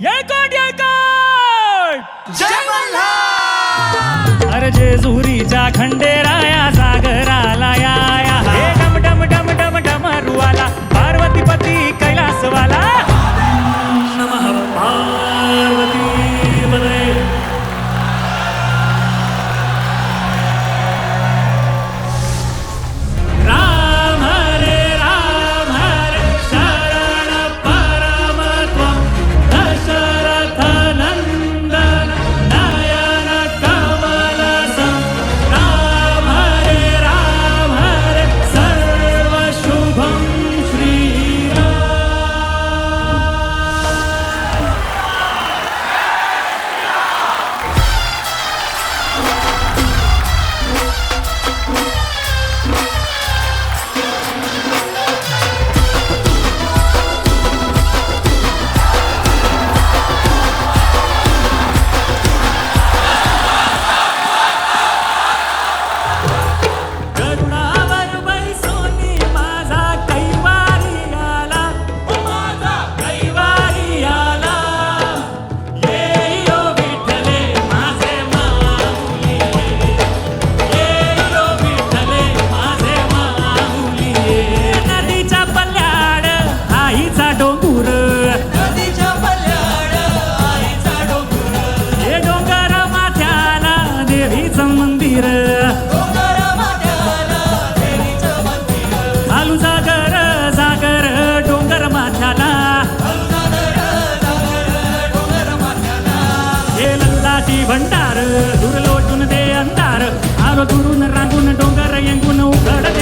येळकोट येळकोट जय मल्हार. अरे जेजुरीच्या खंडेराया सागराला या हे डम डम डम डम डमरुवाला पार्वतीपती कैलासवाला नमः पार्वती पदे. राम हरे शरण परम त्वं दशरथ नंदन नयन कमलसं. राम हरे सर्व शुभं श्रीराम. गरुडावर बैसोनी माझा कैवारी आला, माझा कैवारी आला. येई ओ विठ्ठले माझे माऊली, येई ओ विठ्ठले माझे माऊली. नदीच्या पल्याड आईचा डोंगर, नदीच्या पल्याड आईचा डोंगर, हे डोंगर माथ्याला देवीचं मंदिर. डोंगर माथ्याला देवीचं मंदिर. घालू जागर जागर डोंगर माथ्याला, डोंगर माथ्याला. हे लल्लाची भंडार दूर लोटून दे अंधार. आलो दुरून रांगून डोंगर येंगून उघड दे